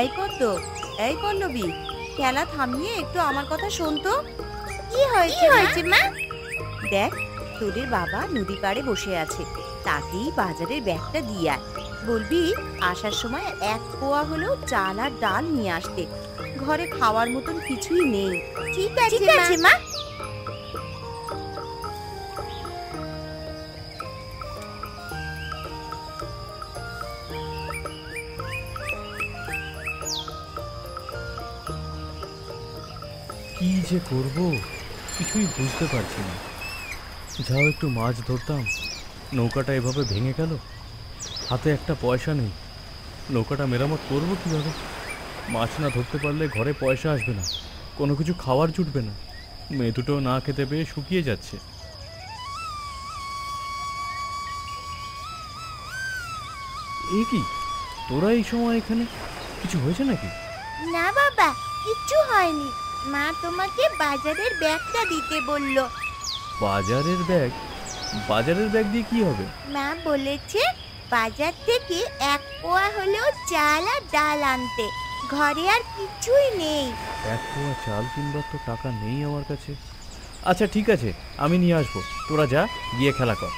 এই কত, এই পল্লবী, খেলা থামিয়ে একটু আমার কথা শোন তো। কি হয়েছে মা? দেখ, তোদের বাবা নদী পাড়ে বসে আছে, তাকেই বাজারের ব্যাগটা দিয়ে আয়। বলবি আসার সময় 1 পোয়া হলেও চাল আর ডাল নিয়ে আসতে, ঘরে খাওয়ার মতন কিছুই নেই। ঠিক আছে মা। কি যে করব কিছুই বুঝতে পারছি না। যাও একটু মাছ ধরতাম, নৌকাটা এভাবে ভেঙে গেল, হাতে একটা পয়সা নেই, নৌকাটা মেরামত করব কিভাবে? মাছ না ধরতে পারলে ঘরে পয়সা আসবে না, কোনো কিছু খাওয়ার জুটবে না, মেয়ে দুটো না খেতে পেয়ে শুকিয়ে যাচ্ছে। এ কি, তোরা এই সময় এখানে? কিছু হয়েছে নাকি? না বাবা, কিচ্ছু হয়নি। মা তোমাকে বাজারের ব্যাগটা দিতে বলল। বাজারের ব্যাগ? বাজারের ব্যাগ দিয়ে কি হবে? মা বলেছে বাজার থেকে 1 পোয়া হলেও চাল আর ডাল আনতে, ঘরে আর কিছুই নেই। 1 পোয়া চাল কিনবার তো টাকা নেই আমার কাছে। আচ্ছা ঠিক আছে, আমি নিয়ে আসবো, তোরা যা, গিয়ে খেলা কর।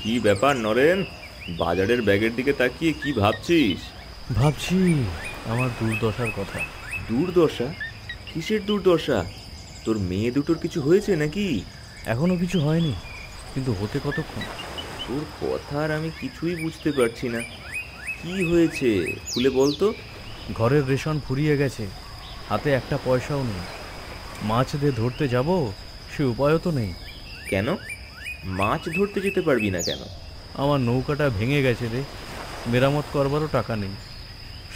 কি ব্যাপার নরেন, বাজারের ব্যাগের দিকে তাকিয়ে কি ভাবছিস? ভাবছি আমার দুর্দশার কথা। দুর্দশা? কিসের দুর্দশা? তোর মেয়ে দুটোর কিছু হয়েছে নাকি? এখনো কিছু হয়নি, কিন্তু হতে কতক্ষণ? তোর কথার আমি কিছুই বুঝতে পারছি না। কি হয়েছে খুলে বলতো। ঘরের রেশন ফুরিয়ে গেছে, হাতে একটা পয়সাও নেই। মাছ দিয়ে ধরতে যাব, সে উপায়ও তো নেই। কেন মাছ ধরতে যেতে পারবি না কেন? আমার নৌকাটা ভেঙে গেছে রে, মেরামত করবারও টাকা নেই।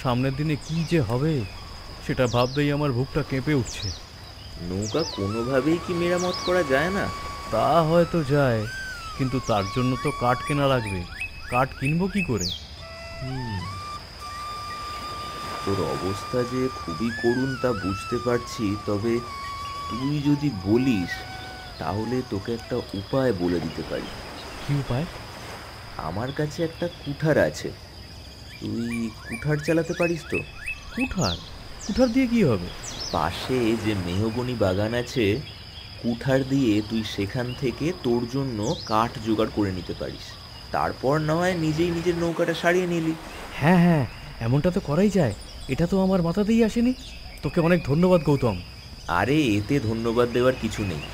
সামনের দিনে কি যে হবে সেটা ভাবতেই আমার বুকটা কেঁপে উঠছে। নৌকা কোনোভাবেই কি মেরামত করা যায় না? তা হয়তো যায়, কিন্তু তার জন্য তো কাঠ কেনা লাগবে। কাঠ কিনবো কি করে? তোর অবস্থা যে খুবই করুণ তা বুঝতে পারছি, তবে তুই যদি বলিস তাহলে তোকে একটা উপায় বলে দিতে পারি। কি উপায়? আমার কাছে একটা কুঠার আছে, তুই কুঠার চালাতে পারিস তো? কুঠার? কুঠার দিয়ে কি হবে? পাশে যে মেহগনি বাগান আছে, কুঠার দিয়ে তুই সেখান থেকে তোর জন্য কাঠ জোগাড় করে নিতে পারিস। তারপর না হয় নিজেই নিজের নৌকাটা সারিয়ে নিলি। হ্যাঁ হ্যাঁ, এমনটা তো করাই যায়। এটা তো আমার মাথাতেই আসেনি। তোকে অনেক ধন্যবাদ গৌতম। আরে এতে ধন্যবাদ দেওয়ার কিছু নেই।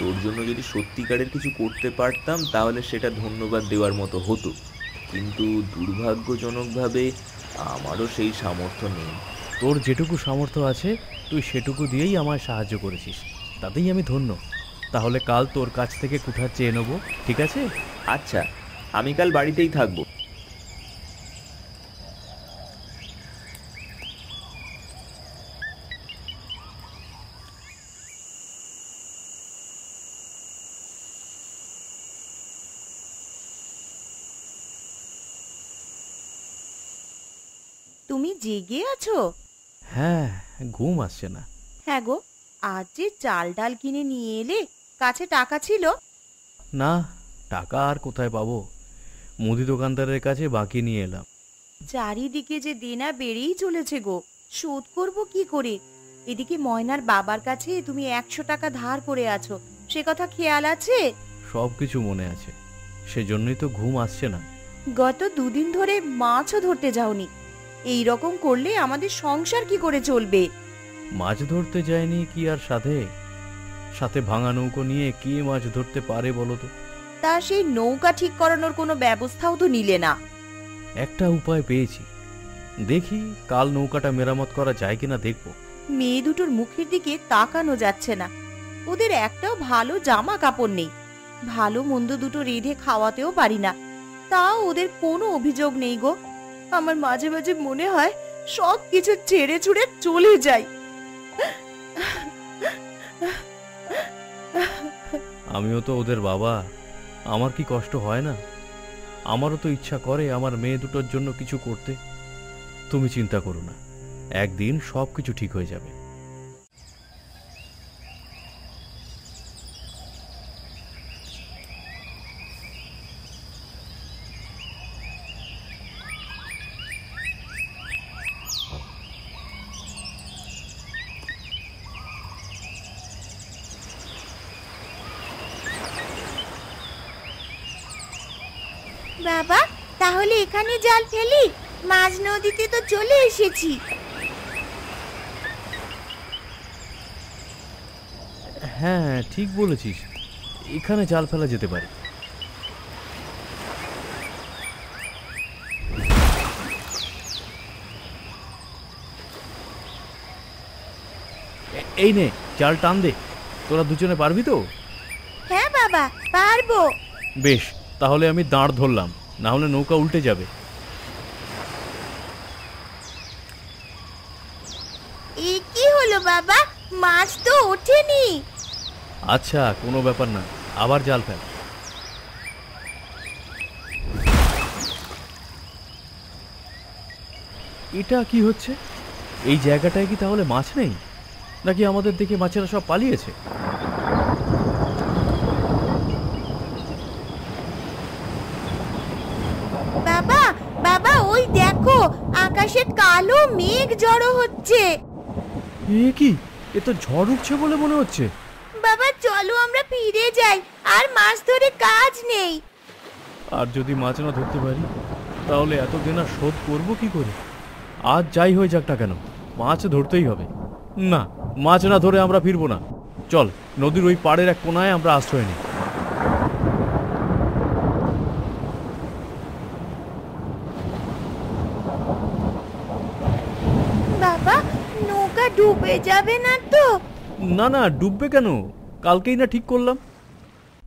তোর জন্য যদি সত্যিকারের কিছু করতে পারতাম তাহলে সেটা ধন্যবাদ দেওয়ার মতো হতো, কিন্তু দুর্ভাগ্যজনকভাবে আমারও সেই সামর্থ্য নেই। তোর যেটুকু সামর্থ্য আছে তুই সেটুকু দিয়েই আমায় সাহায্য করেছিস, তাতেই আমি ধন্য। তাহলে কাল তোর কাছ থেকে কুঠার চেয়ে নেবো, ঠিক আছে? আচ্ছা, আমি কাল বাড়িতেই থাকবো। তুমি জেগে আছো? হ্যাঁ, ঘুম আসছে না। হ্যাঁ গো, আজ যে চাল ডাল কিনে নিয়ে এলে, কাছে টাকা ছিল? না, টাকা আর কোথায় পাবো? মুদি দোকানদারের কাছে বাকি নিয়ে এলাম। চারিদিকে যে দেনা বেড়েই চলেছে গো, শোধ করবো কি করে? এদিকে ময়নার বাবার কাছে তুমি 100 টাকা ধার করে আছো, সে কথা খেয়াল আছে? সব কিছু মনে আছে, সেজন্যই তো ঘুম আসছে না। গত 2 দিন ধরে মাছও ধরতে যাওনি, এই রকম করলে আমাদের সংসার কি করে চলবে? মাছ ধরতে যায়নি কি আর সাথে? সাথে ভাঙা নৌকো নিয়ে কে মাছ ধরতে পারে বলো তো? তা সেই নৌকা ঠিক করানোর কোনো ব্যবস্থাও তো নিলে না। একটা উপায় পেয়েছি, দেখি কাল নৌকাটা মেরামত করা যায় কিনা দেখবো। মেয়ে দুটোর মুখের দিকে তাকানো যাচ্ছে না, ওদের একটাও ভালো জামা কাপড় নেই, ভালো মন্দ দুটো রেঁধে খাওয়াতেও পারি না, তাও ওদের কোনো অভিযোগ নেই গো। আমার মাঝে মাঝে মনে হয় সব কিছু ছেড়ে ছুড়ে চলে যাই। আমিও তো ওদের বাবা, আমার কি কষ্ট হয় না? আমারও তো ইচ্ছা করে আমার মেয়ে দুটোর জন্য কিছু করতে। তুমি চিন্তা করো না, একদিন সবকিছু ঠিক হয়ে যাবে। বাবা, তাহলে এখানে জাল ফেলি? মাঝ নদীতে তো চলে এসেছি। হ্যাঁ, ঠিক বলেছিস, এখানে জাল ফেলা যেতে পারে। এই নে, জাল টান দে। তোরা দুজনে পারবি তো? হ্যাঁ বাবা, পারবো। বেশ, তাহলে আমি দাঁড় ধরলাম, না হলে নৌকা উল্টে যাবে। এ কি হলো বাবা, মাছ তো ওঠেনি। আচ্ছা, কোনো ব্যাপার না, আবার জাল ফেল। এটা কি হচ্ছে? এই জায়গাটায় কি তাহলে মাছ নেই, নাকি আমাদের দেখে মাছেরা সব পালিয়েছে? বাবা বাবা, ওই দেখো, আকাশে কালো মেঘ জড়ো হচ্ছে। এ কি, এ তো ঝড় উঠছে বলে মনে হচ্ছে। বাবা চলো আমরা ফিরে যাই, আর মাছ ধরে কাজ নেই। আর যদি মাছ না ধরতে পারি, তাহলে এতদিন আর শোধ করবো কি করে? আজ যাই হয়ে যাক না কেন, মাছ ধরতেই হবে। না, মাছ না ধরে আমরা ফিরবো না। চল, নদীর ওই পাড়ের এক কোনায় আমরা আশ্রয় নিই। বাবা, নৌকা ডুবে যাবে না তো? না না, ডুববে কেন? কালকেই না ঠিক করলাম।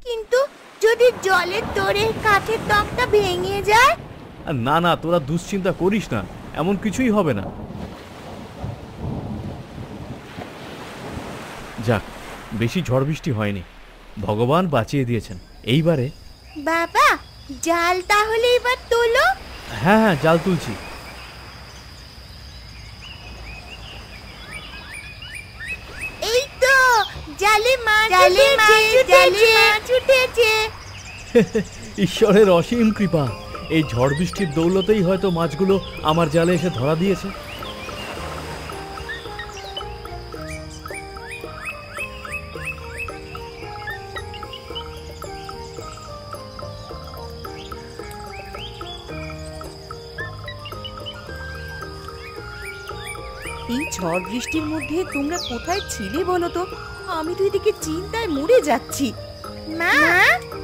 কিন্তু যদি জলের তোড়ে কাঠের তক্তা ভেঙে যায়? আর না না, তোরা দুশ্চিন্তা করিস না, এমন কিছুই হবে না। যাক, বেশি ঝড় বৃষ্টি হয়নি, ভগবান বাঁচিয়ে দিয়েছেন। এইবারে বাবা, জাল তাহলে এবার তোলো। হ্যাঁ হ্যাঁ, জাল তুলছি। এই তো, জালে মাছ উঠেছে। ঈশ্বরের অসীম কৃপা, এই ঝড় বৃষ্টির দৌলতেই হয়তো মাছগুলো আমার জালে এসে ধরা দিয়েছে। এই ঝড় বৃষ্টির মধ্যে তোমরা কোথায় ছিলে বলো তো? আমি তো এদিকে চিন্তায় মরে যাচ্ছি। মা,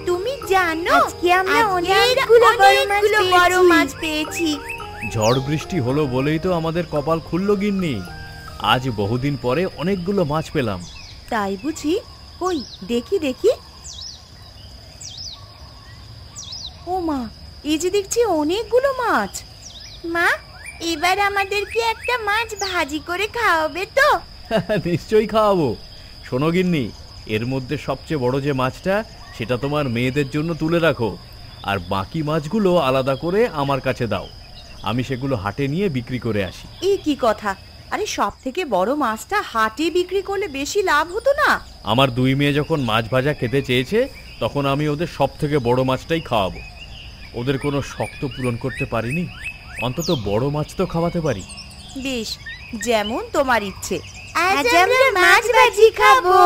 তুমি জানো আজকে আমরা অনেকগুলো বড় মাছ পেয়েছি। ঝড় বৃষ্টি হলো বলেই তো আমাদের কপাল খুলল গিন্নি। আজ বহুদিন পরে অনেকগুলো মাছ পেলাম। তাই বুঝি? কই দেখি দেখি। ও মা, এই যে দেখছি অনেকগুলো মাছ। মা, এবার আমাদেরকে একটা মাছ ভাজি করে খাওয়াবে তো? নিশ্চয়ই খাওয়াবো। শোনো গিন্নি, এর মধ্যে সবচেয়ে বড় যে মাছটা, সেটা তোমার মেয়েদের জন্য তুলে রাখো, আর বাকি মাছগুলো আলাদা করে আমার কাছে দাও। আমি সেগুলো হাটে নিয়ে বিক্রি করে আসি। এই কি কথা? আরে সব থেকে বড় মাছটা হাটে বিক্রি করলে বেশি লাভ হতো না? আমার দুই মেয়ে যখন মাছ ভাজা খেতে চেয়েছে, তখন আমি ওদের সব থেকে বড় মাছটাই খাওয়াবো। ওদের কোনো শক্ত পূরণ করতে পারিনি, অন্তত বড় মাছ তো খাওয়াতে পারি। বেশ, যেমন তোমার ইচ্ছে। আজ আমরা মাছ ভাজি খাবো।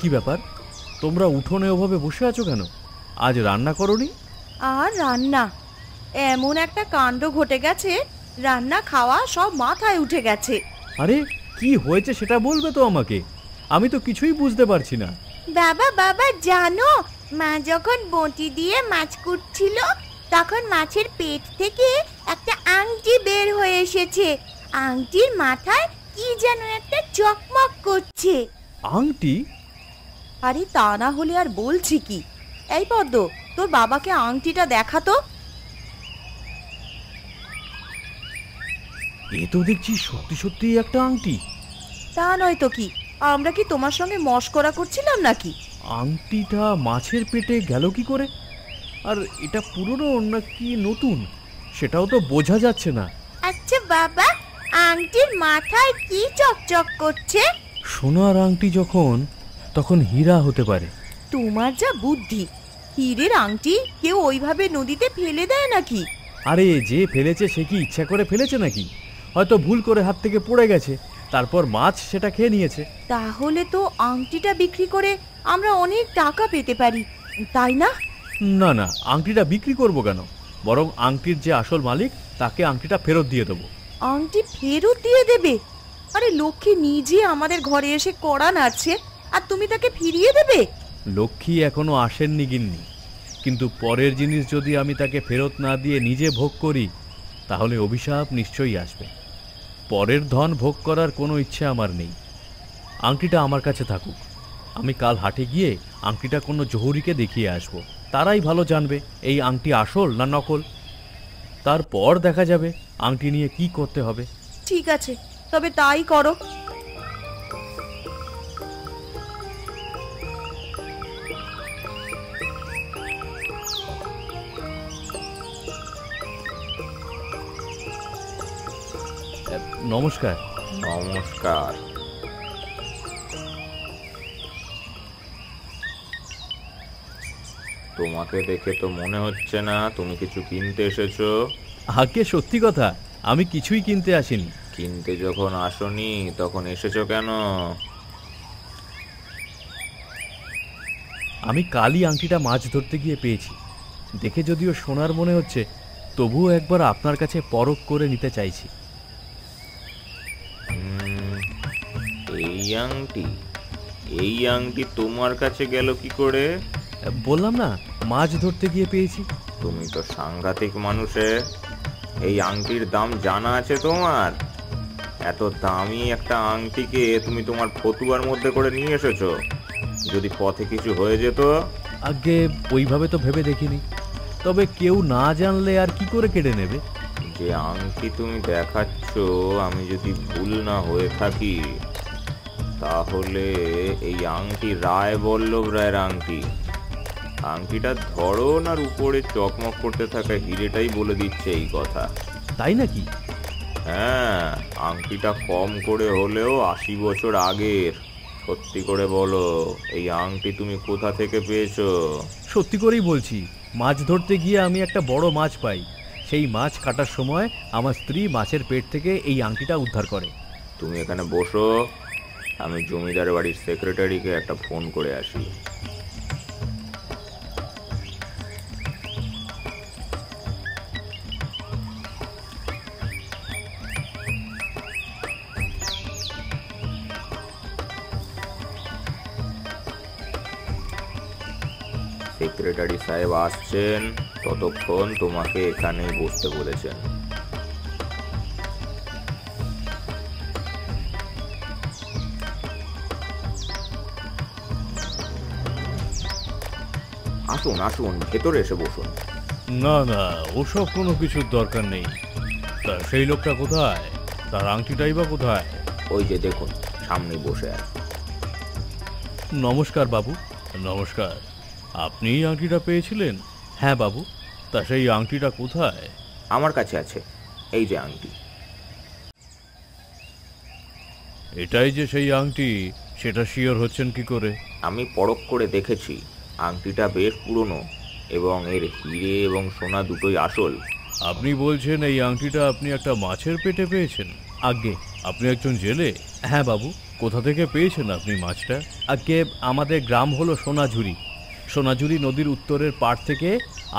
কি ব্যাপার, তোমরা উঠোনে ওভাবে বসে আছো কেন? আজ রান্না করনি? আর রান্না, এমন একটা কাণ্ড ঘটে গেছে, রান্না খাওয়া সব মাথায় উঠে গেছে। আরে কি হয়েছে সেটা বলবে তো আমাকে, আমি তো কিছুই বুঝতে পারছি না। বাবা বাবা জানো, মা যখন বঁটি দিয়ে মাছ কুটছিল তখন মাছের পেট থেকে একটা আংটি বের হয়ে এসেছে। আংটির মাথায় কি যেন একটা চকমক করছে। আংটি? আরে তা না হলে আর বলছি কি। এই পদ্ম, তোর বাবাকে আংটিটা দেখাতো। এ তো দেখছি সত্যি সত্যি একটা আংটি। তা নয় তো কি, আমরা কি তোমার সঙ্গে মশকরা করছিলাম নাকি? আংটিটা মাছের পেটে গেল কি করে? আর এটা পুরনো নাকি নতুন সেটাও তো বোঝা যাচ্ছে না। আচ্ছা বাবা, আংটির মাথায় কি চকচক করছে? সোনার আংটি যখন, তখন হীরা হতে পারে। তোমার যা বুদ্ধি! হীরের আংটি কেউ ওইভাবে নদীতে ফেলে দেয় নাকি? আরে যে ফেলেছে সে কি ইচ্ছা করে ফেলেছে নাকি? হয়তো ভুল করে হাত থেকে পড়ে গেছে, তারপর মাছ সেটা খেয়ে নিয়েছে। তাহলে তো আংটিটা বিক্রি করে আমরা অনেক টাকা পেতে পারি, তাই না? না না, আংটিটা বিক্রি করব কেন? বরং আংটির যে আসল মালিক তাকে আংটিটা ফেরত দিয়ে দেবো। আংটি ফেরত দিয়ে দেবে? আরে লক্ষ্মী নিজে আমাদের ঘরে এসে কড়া নাড়ছে আর তুমি তাকে ফিরিয়ে দেবে? লক্ষ্মী এখনো আসেননি গিন্নি, কিন্তু পরের জিনিস যদি আমি তাকে ফেরত না দিয়ে নিজে ভোগ করি তাহলে অভিশাপ নিশ্চয়ই আসবে। পরের ধন ভোগ করার কোনো ইচ্ছে আমার নেই। আংটিটা আমার কাছে থাকুক। আমি কাল হাটে গিয়ে আংটিটা কোনো জহুরিকে দেখিয়ে আসব। তারাই ভালো জানবে এই আংটি আসল না নকল। তারপর দেখা যাবে আংটি নিয়ে কি করতে হবে। ঠিক আছে, তবে তাই করো। নমস্কার। নমস্কার। তোমাকে দেখে তো মনে হচ্ছে না তুমি কিছু কিনতে এসেছো। আগে সত্যি কথা, আমি কিছুই কিনতে আসিনি। কিনতে যখন আসনি তখন এসেছো কেন? আমি কালই আংটিটা মাছ ধরতে গিয়ে পেয়েছি। দেখে যদিও সোনার মনে হচ্ছে, তবুও একবার আপনার কাছে পরখ করে নিতে চাইছি। এই আংটি? এই আংটি তোমার কাছে গেল কি করে? বললাম না, মাছ ধরতে গিয়ে পেয়েছি। তুমি তো সাংঘাতিক মানুষে। এই আংটির দাম জানা আছে তোমার? এত দামি একটা আংটিকে তুমি তোমার ফতুয়ার মধ্যে করে নিয়ে এসেছো। যদি পথে কিছু হয়ে যেত? আগে ওইভাবে তো ভেবে দেখিনি, তবে কেউ না জানলে আর কি করে কেড়ে নেবে? যে আংটি তুমি দেখাচ্ছ, আমি যদি ভুল না হয়ে থাকি তাহলে এই আংটি রায় বল্লভ রায়ের আংটি। আংটিটা ধরন আর উপরে চকমক করতে থাকা হিরেটাই বলে দিচ্ছে এই কথা। তাই নাকি? হ্যাঁ, আংটিটা কম করে হলেও 80 বছর আগের। সত্যি করে বলো, এই আংটি তুমি কোথা থেকে পেয়েছো? সত্যি করেই বলছি, মাছ ধরতে গিয়ে আমি একটা বড় মাছ পাই। সেই মাছ কাটার সময় আমার স্ত্রী মাছের পেট থেকে এই আংটিটা উদ্ধার করে। তুমি এখানে বসো, আমি জমিদার বাড়ির সেক্রেটারিকে একটা ফোন করে আসি। সেক্রেটারি সাহেব আসছেন, ততক্ষণ তোমাকে এখানেই বসতে বলেছেন। আসুন আসুন, ভেতরে এসে বসুন। না না, ওসব কোনো কিছুর দরকার নেই। তা সেই লোকটা কোথায়? তার আংটিটাই বা কোথায়? ওই যে দেখুন, সামনে বসে আছে। নমস্কার বাবু। নমস্কার। আপনি এই আংটিটা পেয়েছিলেন? হ্যাঁ বাবু। তা সেই আংটিটা কোথায়? আমার কাছে আছে, এই যে আংটি। এটাই যে সেই আংটি, সেটা শিওর হচ্ছেন কি করে? আমি পরখ করে দেখেছি, আংটিটা বেশ পুরনো এবং এর হিরে এবং সোনা দুটোই আসল। আপনি বলছেন এই আংটিটা আপনি একটা মাছের পেটে পেয়েছেন? আগে আপনি একজন জেলে? হ্যাঁ বাবু। কোথা থেকে পেয়েছেন আপনি মাছটা? আগে আমাদের গ্রাম হলো সোনাঝুরি। সোনাঝুরি নদীর উত্তরের পাড় থেকে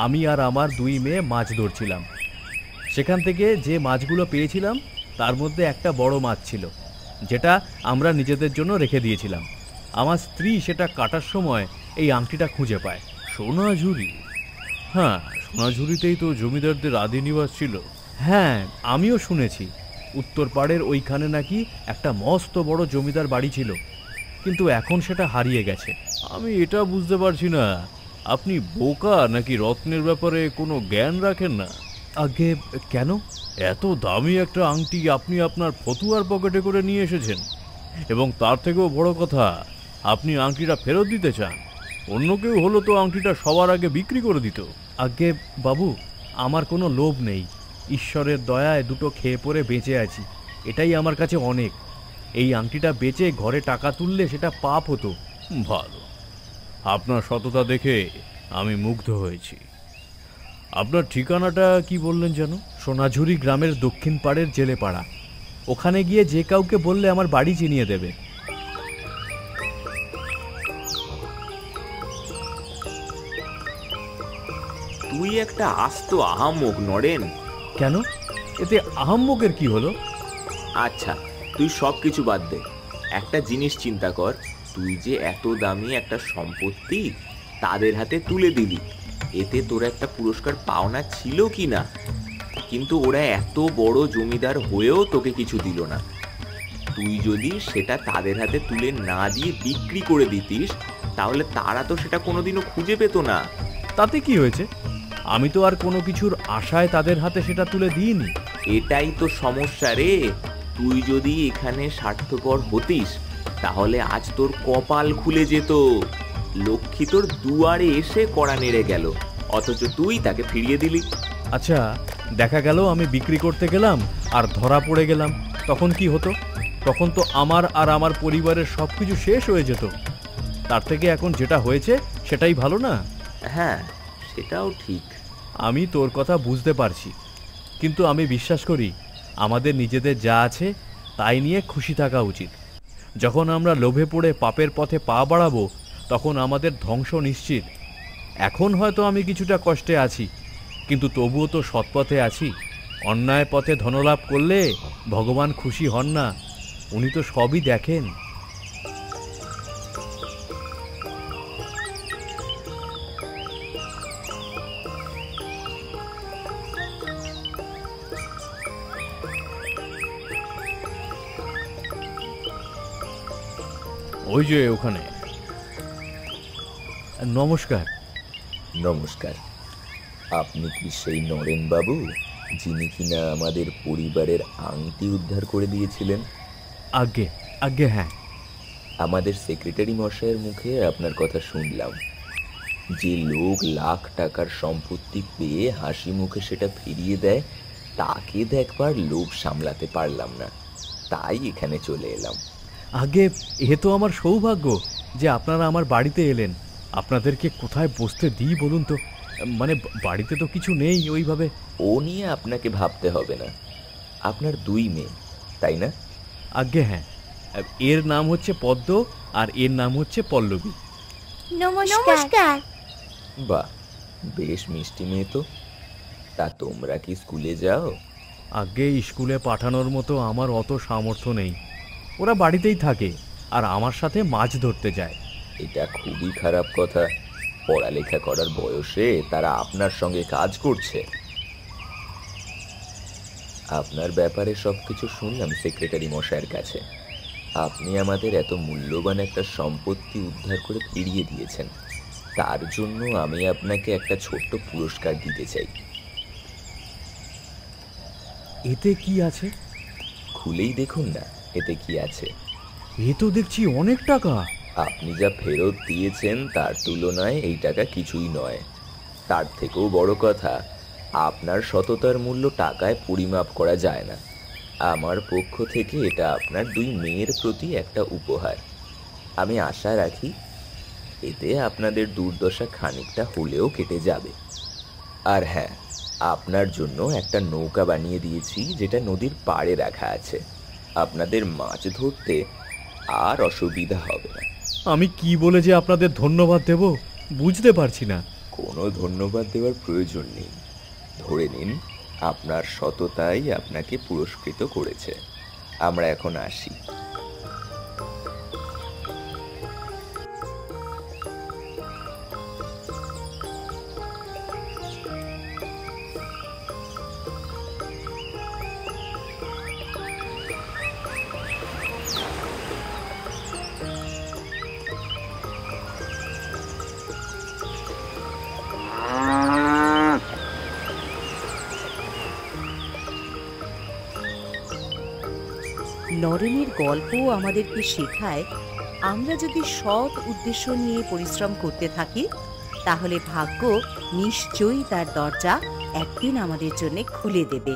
আমি আর আমার 2 মেয়ে মাছ ধরছিলাম। সেখান থেকে যে মাছগুলো পেয়েছিলাম তার মধ্যে একটা বড় মাছ ছিল, যেটা আমরা নিজেদের জন্য রেখে দিয়েছিলাম। আমার স্ত্রী সেটা কাটার সময় এই আংটিটা খুঁজে পায়। সোনাঝুরি? হ্যাঁ, সোনাঝুরিতেই তো জমিদারদের আদি নিবাস ছিল। হ্যাঁ, আমিও শুনেছি উত্তর পাড়ের ওইখানে নাকি একটা মস্ত বড় জমিদার বাড়ি ছিল, কিন্তু এখন সেটা হারিয়ে গেছে। আমি এটা বুঝতে পারছি না, আপনি বোকা নাকি রত্নের ব্যাপারে কোনো জ্ঞান রাখেন না? আগে কেন? এত দামি একটা আংটি আপনি আপনার ফতুয়ার পকেটে করে নিয়ে এসেছেন, এবং তার থেকেও বড় কথা, আপনি আংটিটা ফেরত দিতে চান। অন্য কেউ হলো তো আংটিটা সবার আগে বিক্রি করে দিত। আগে বাবু, আমার কোনো লোভ নেই, ঈশ্বরের দয়ায় দুটো খেয়ে পরে বেঁচে আছি, এটাই আমার কাছে অনেক। এই আংটিটা বেচে ঘরে টাকা তুললে সেটা পাপ হতো। ভালো, আপনার সততা দেখে আমি মুগ্ধ হয়েছি। আপনার ঠিকানাটা কি বললেন যেন? সোনাঝুরি গ্রামের দক্ষিণ পাড়ের জেলেপাড়া। ওখানে গিয়ে যে কাউকে বললে আমার বাড়ি চিনিয়ে দেবে। তুই একটা আস্ত আহাম্মক নরেন। কেন? এতে আহাম্মকের কি হলো? আচ্ছা, তুই সব কিছু বাদ দে, একটা জিনিস চিন্তা কর। তুই যে এত দামি একটা সম্পত্তি তাদের হাতে তুলে দিলি, এতে তোর একটা পুরস্কার পাওনা ছিল কি না? কিন্তু ওরা এত বড় জমিদার হয়েও তোকে কিছু দিল না। তুই যদি সেটা তাদের হাতে তুলে না দিয়ে বিক্রি করে দিতিস, তাহলে তারা তো সেটা কোনোদিনও খুঁজে পেত না। তাতে কি হয়েছে? আমি তো আর কোনো কিছুর আশায় তাদের হাতে সেটা তুলে দিইনি। এটাই তো সমস্যা রে। তুই যদি এখানে স্বার্থপর হতিস, তাহলে আজ তোর কপাল খুলে যেত। লক্ষ্মী তোর দুয়ারে এসে কড়া নেড়ে গেল, অথচ তুই তাকে ফিরিয়ে দিলি। আচ্ছা, দেখা গেল আমি বিক্রি করতে গেলাম আর ধরা পড়ে গেলাম, তখন কি হতো? তখন তো আমার আর আমার পরিবারের সব কিছু শেষ হয়ে যেত। তার থেকে এখন যেটা হয়েছে সেটাই ভালো না? হ্যাঁ, সেটাও ঠিক। আমি তোর কথা বুঝতে পারছি, কিন্তু আমি বিশ্বাস করি আমাদের নিজেদের যা আছে তাই নিয়ে খুশি থাকা উচিত। যখন আমরা লোভে পড়ে পাপের পথে পা বাড়াবো, তখন আমাদের ধ্বংস নিশ্চিত। এখন হয়তো আমি কিছুটা কষ্টে আছি, কিন্তু তবুও তো সৎপথে আছি। অন্যায় পথে ধনলাভ করলে ভগবান খুশি হন না, উনি তো সবই দেখেন। ওই যে ওখানে। নমস্কার। নমস্কার। আপনি কি সেই নরেন বাবু যিনি কিনা আমাদের পরিবারের আংটি উদ্ধার করে দিয়েছিলেন? আগে আগে হ্যাঁ। আমাদের সেক্রেটারি মশাইয়ের মুখে আপনার কথা শুনলাম। যে লোক লাখ টাকার সম্পত্তি পেয়ে হাসি মুখে সেটা ফিরিয়ে দেয়, তাকে দেখবার লোভ সামলাতে পারলাম না, তাই এখানে চলে এলাম। আগে এ তো আমার সৌভাগ্য যে আপনারা আমার বাড়িতে এলেন। আপনাদেরকে কোথায় বসতে দিই বলুন তো? মানে বাড়িতে তো কিছু নেই ওইভাবে। ও নিয়ে আপনাকে ভাবতে হবে না, আপনার দুই মেয়ে, তাই না? আগে হ্যাঁ, এর নাম হচ্ছে পদ্ম আর এর নাম হচ্ছে পল্লবী। নমস্কার। বাহ, বেশ মিষ্টি মেয়ে তো। তা তোমরা কি স্কুলে যাও? আগে স্কুলে পাঠানোর মতো আমার অত সামর্থ্য নেই, ওরা বাড়িতেই থাকে আর আমার সাথে মাছ ধরতে যায়। এটা খুবই খারাপ কথা। পড়ালেখা করার বয়সে তারা আপনার সঙ্গে কাজ করছে। আপনার ব্যাপারে সবকিছু শুনলাম সেক্রেটারি মশাইয়ের কাছে। আপনি আমাদের এত মূল্যবান একটা সম্পত্তি উদ্ধার করে ফিরিয়ে দিয়েছেন, তার জন্য আমি আপনাকে একটা ছোট্ট পুরস্কার দিতে চাই। এতে কি আছে? খুলেই দেখুন না এতে কি আছে। এ তো দেখছি অনেক টাকা। আপনি যা ফেরত দিয়েছেন তার তুলনায় এই টাকা কিছুই নয়। তার থেকেও বড় কথা, আপনার সততার মূল্য টাকায় পরিমাপ করা যায় না। আমার পক্ষ থেকে এটা আপনার দুই মেয়ের প্রতি একটা উপহার। আমি আশা রাখি এতে আপনাদের দুর্দশা খানিকটা হলেও কেটে যাবে। আর হ্যাঁ, আপনার জন্য একটা নৌকা বানিয়ে দিয়েছি, যেটা নদীর পাড়ে রাখা আছে। আপনাদের মাছ ধরতে আর অসুবিধা হবে না। আমি কি বলে যে আপনাদের ধন্যবাদ দেব বুঝতে পারছি না। কোনো ধন্যবাদ দেওয়ার প্রয়োজন নেই। ধরে নিন আপনার সততাই আপনাকে পুরস্কৃত করেছে। আমরা এখন আসি। নরেনের গল্পও আমাদেরকে শেখায় আমরা যদি সৎ উদ্দেশ্য নিয়ে পরিশ্রম করতে থাকি তাহলে ভাগ্য নিশ্চয়ই তার দরজা একদিন আমাদের জন্য খুলে দেবে।